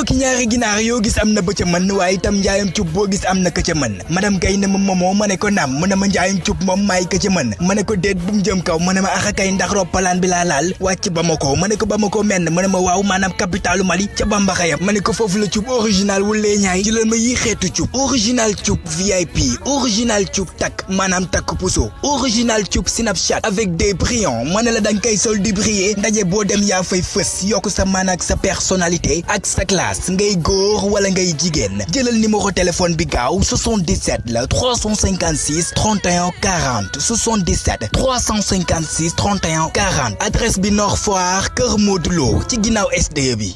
tooki ñaari ginaar yoo gis am na ba ca mën waaye itam njaayam cub boo gis am na ka ca mën madame Gaye ne ma moomoo ma ne ko naam mu ne ma njaayam cub moom maay ka ca mën ma ne ko déet bu mu jëm kaw mu ne ma axakay ndax roppalaan bi laa laal wàcc Bamako ma ne ko Bamako menn mu ne ma waaw maanaam capitalu Mali ca Bambaxaya ma ne ko foofu la cub original wulee ñaay jëlal ma yi xeetu cub original cub VIP original cub takk maanaam takk puso original cub Snapchat avec des brillants ma ne la danga koy sol di briller ndaje boo dem yaa fay fës yokk sa man ak sa personnalité ak sa classe ngay góor wala ngay jigéen jëlal numéro téléphone bi gaaw 77 la 356 31 40 77 356 31 40 adresse bi Nord Foire Kër Modou Lo ci ginnaaw SDE bi.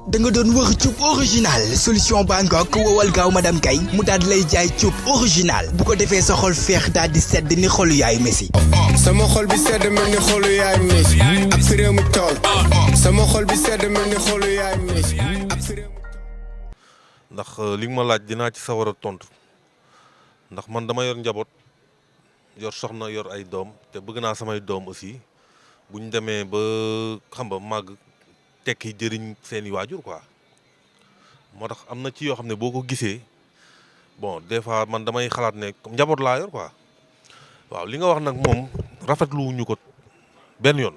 da nga doon wër cub original solution baa ngoog wowal gaaw madame Gaye mu daal di lay jaay cub original bu ko defee sa xol feex daal di sedd ni xolu yaay Messi. sama xol bi sedd mel ni xolu yaay Messi ak fi réew mi tool sama xol bi sedd mel ni xolu yaay Messi ak fi réew mi ndax li nga ma laaj dinaa ci sawar a tontu ndax man dama yor njaboot yor soxna yor ay doom te bëgg naa samay doom aussi bu ñu demee ba xam nga màgg tekki jëriñ seeni waajur quoi moo tax am na ci yoo xam ne boo ko gisee bon des fois man damay xalaat ne njaboot laa yor quoi waaw li nga wax nag moom rafetlu ñu ko benn yoon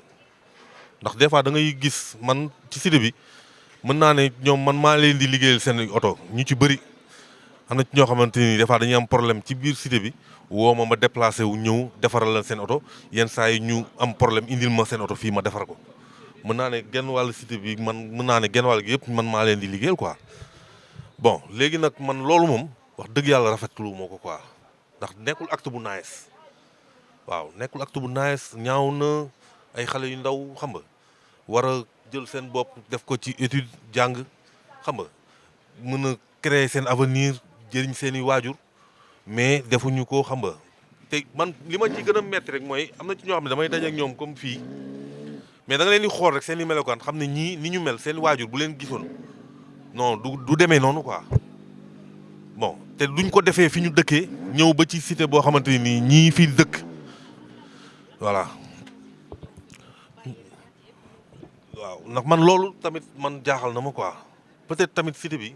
ndax des fois da ngay gis man ci cité bi mën naa ne ñoom man maa leen di liggéeyal seen oto ñu ci bëri am na ci ñoo xamante ni des fois dañuy am problème ci biir cité bi woo ma déplacé wu ñëw defaral leen seen oto yenn saa yi ñu am problème indil ma seen oto fii ma defar ko. mën naa ne genn wàllu cité bi man mën naa ne genn wàll gi yëpp man maa leen di liggéeyal quoi bon léegi nag man loolu moom wax dëgg yàlla rafetlu moo ko quoi ndax nekkul acte bu nice waaw nekkul acte bu nice ñaaw na ay xale yu ndaw xam nga war a jël seen bopp def ko ci étude jàng xam nga mën a créer seen avenir jëriñ seen i waajur mais defuñu ko xam nga te man li ma ci gën a metti rek mooy am na ci ñoo xam ne damay daje ak ñoom comme fii. mais da nga leen di xool rek seen i melokaan xam ne ñii ni ñu mel seen waajur bu leen gisoon non du demee noonu quoi bon te duñ ko defee fi ñu dëkkee ñëw ba ci cité boo xamante ni ñii fii dëkk voilà waaw ndax man loolu tamit man jaaxal na ma quoi peut-être tamit cité bi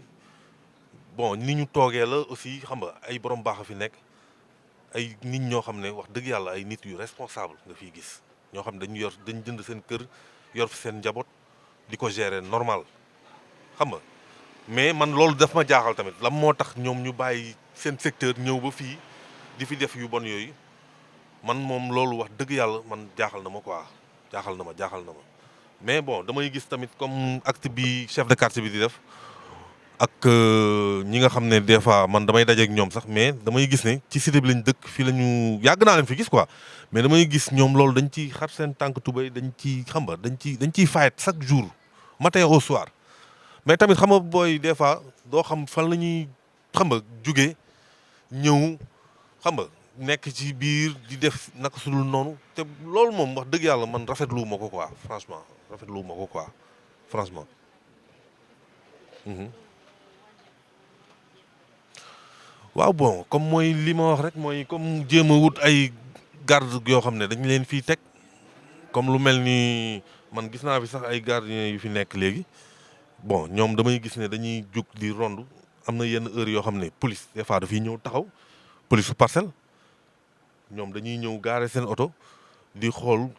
bon ni ñu toogee la aussi xam nga ay borom baax a fi nekk ay nit ñoo xam ne wax dëgg yàlla ay nit yu responsable nga fiy gis. ñoo xam ne dañ jënd seen kër yor fi seen njaboot di ko gérer normal xam nga mais man loolu daf ma jaaxal tamit lan moo tax ñoom ñu bàyyi seen secteur ñëw ba fii di fi def yu bon yooyu man moom loolu wax dëgg yàlla man jaaxal na ma quoi jaaxal na ma mais bon damay gis tamit comme acte bi chef de quartier bi di def ak ñi nga xam ne des fois man damay dajeek ñoom sax mais damay gis ne ci cité bi lañ dëkk fii la ñu yàgg naa leen fi gis quoi mais damay gis ñoom loolu dañ ciy xar seen tànk tubéy dañ ciy xam nga dañ ciy fayet chaque jour matin au soir mais tamit xam nga booy des fois doo xam fan la ñuy xam nga jugee ñëw xam nga nekk ci biir di def naka sudul noonu te loolu moom wax dëgg yàlla man rafetlu ma ko quoi franchement rafetlu ma ko quoi franchement. waaw bon comme mooy li ma wax rek mooy comme jéem a wut ay garde yoo xam ne dañ leen fii teg comme lu mel ni man gis naa fi sax ay gardiens yu fi nekk léegi bon ñoom damay gis ne dañuy jug di rondu am na yenn heure yoo xam ne police des fois dafiy ñëw taxaw police su parcelle ñoom dañuy ñëw gaare seen oto di xool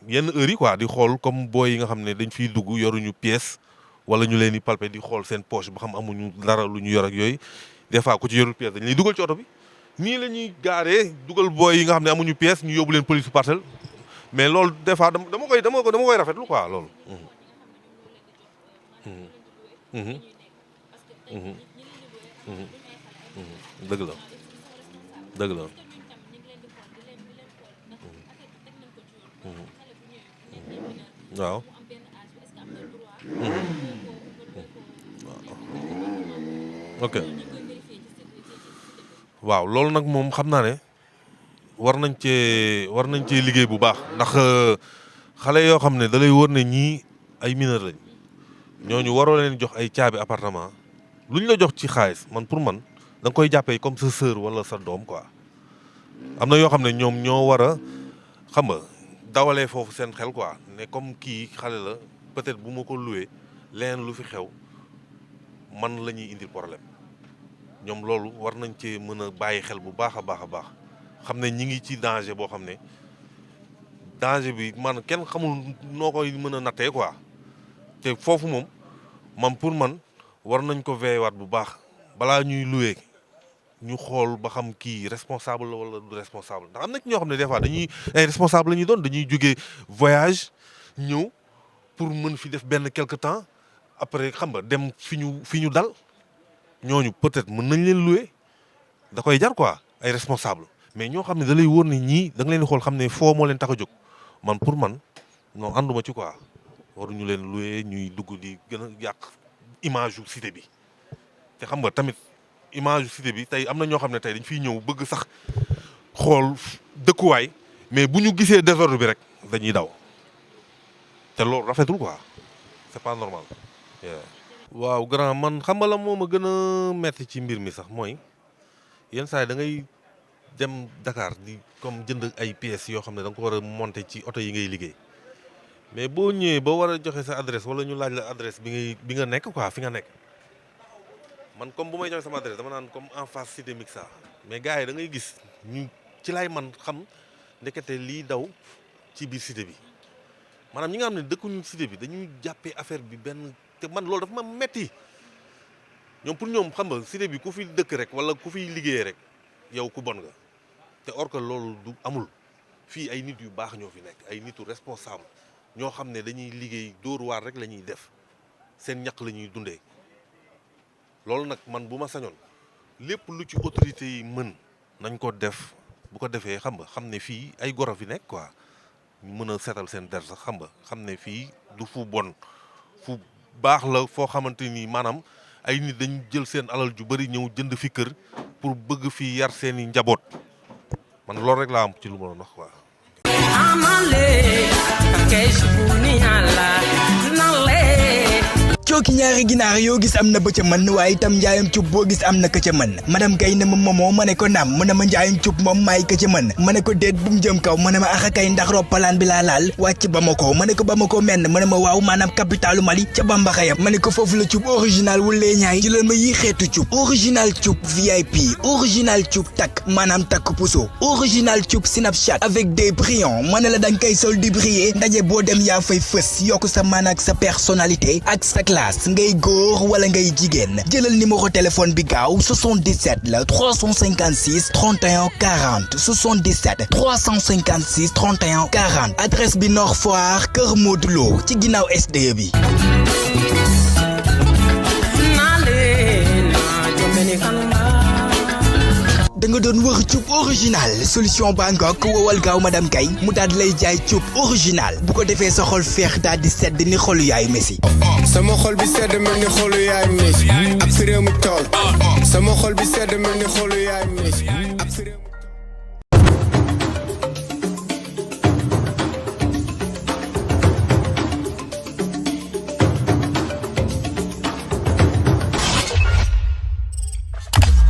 yenn heures yi quoi di xool comme booy yi nga xam ne dañ fiy dugg yoruñu pièce wala ñu leen di palper di xool seen poche ba xam amuñu dara lu ñu yor ak yooyu. des fois ku ci yorul pièce dañ lay dugal ci oto bi nii la ñuy gaaree dugal booy yi nga xam ne amuñu pièce ñu yóbbu leen police parcelle mais loolu des fois dama koy rafetlu quoi loolu. dëgg la dëgg la. waaw. ok waaw loolu nag moom xam naa ne war nañ cee liggéey bu baax ndax xale yoo xam ne da lay wër ne ñii ay mineur lañ ñooñu waroo leen jox ay caabi appartement lu ñu la jox ci xaalis man pour man da nga koy jàppee comme sa sœur wala sa doom quoi am na yoo xam ne ñoom ñoo war a xam nga dawalee foofu seen xel quoi ne comme kii xale la peut-être bu ma ko loué leneen lu fi xew man la ñuy indil problème ñoom loolu war nañ cee mën a bàyyi xel bu baax a baax a baax xam ne ñi ngi ci danger boo xam ne danger bi man kenn xamul noo koy mën a nattee quoi te foofu moom man pour man war nañ ko veiller waat bu baax balaa ñuy loué ñu xool ba xam kii responsable la wala du responsable ndax am na ci ñoo xam ne des fois dañuy ay responsable la ñuy doon dañuy jógee voyage ñëw pour mën fi def benn quelque temps après xam nga dem fi ñu dal ñooñu peut-être mën nañ leen loué da koy jar quoi ay responsable mais ñoo xam ne da lay wóor ne ñii da nga leen di xool xam ne foo moo leen tax a jóg man pour man non ànduma ci quoi waruñu leen loué ñuy dugg di gën a yàq image yu cité bi te xam nga tamit image yu cité bi tey am na ñoo xam ne tey dañ fiy ñëw bëgg sax xool dëkkuwaay mais bu ñu gisee désordre bi rek dañuy daw te loolu rafetul quoi c'est pas normal. waaw grand man xam nga la moo ma gën a metti ci mbir mi sax mooy yenn saa yi da ngay dem Dakar di comme jënd ay pièces yoo xam ne da nga ko war a monter ci oto yi ngay liggéey mais boo ñëwee ba war a joxe sa adresse wala ñu laaj la adresse bi nga nekk quoi fi nga nekk man comme bu may joxe sama adresse dama naan comme en face Cité Mixta mais gars yi da ngay gis ñu ci laay man xam ndekete lii daw ci biir cité bi maanaam ñi nga xam ne dëkkuñu cité bi dañuy jàppee affaire bi benn te man loolu dafa ma metti ñoom pour ñoom xam nga cité bi ku fi dëkk rek wala ku fiy liggéeyee rek yow ku bon nga te or que loolu du amul fii ay nit yu baax ñoo fi nekk ay nitu responsable ñoo xam ne dañuy liggéey dóor waar rek la ñuy def seen ñaq la ñuy dundee loolu nag man bu ma sañoon lépp lu ci autorités yi mën nañ ko def bu ko defee xam ne fii ay goro fi nekk quoi ñu mën a seetal seen der sax xam ne fii du fu bon fu baax la foo xamante ni maanaam ay nit dañu jël seen alal ju bari ñëw jënd fi kër pour bëgg fi yar seeni njaboot man loolu rek laa am ci lu ma doon wax quoi. cooki ñaari ginaar yoo gis am na ba ca mën waaye itam njaayam cub boo gis am na ka ca mën madame Gaye ne ma moomoo ma ne ko naam mu ne ma njaayam cub moom maay ka ca mën ma ne ko déet bu mu jëm kaw mu ne ma axa kay ndax roppalaan bi laa laal wàcc Bamako ma ne ko Bamako menn mu ne ma waaw maanaam capitalu Mali ca Bambaxayam ma ne ko foofu la cub original wulee ñaay jëlal ma yi xeetu cub original cub VIP original cub takk maanaam takk puso original cub Snapchat avec des brillants ma ne la danga koy sol di briller ndaje boo dem yaa fay fës yokk sa man ak sa personnalité ak sa ngay góor wala ngay jigéen jëlal numéro téléphone bi gaaw 77 la 356 31 40 77 356 31 40 adresse bi Nord Foire Kër Modou Lo ci ginnaaw SDE bi. da nga doon wër cub original solution baa ngoog wowal gaaw madame Gaye mu daal di lay jaay cub original bu ko defee sa xol feex daal di sedd ni xolu yaayu Messi. sama xol bi sedd mel ni xolu yaayu Messi ak fi réew mi toll sama xol bi sedd mel ni xolu yaayu Messi ak fi réew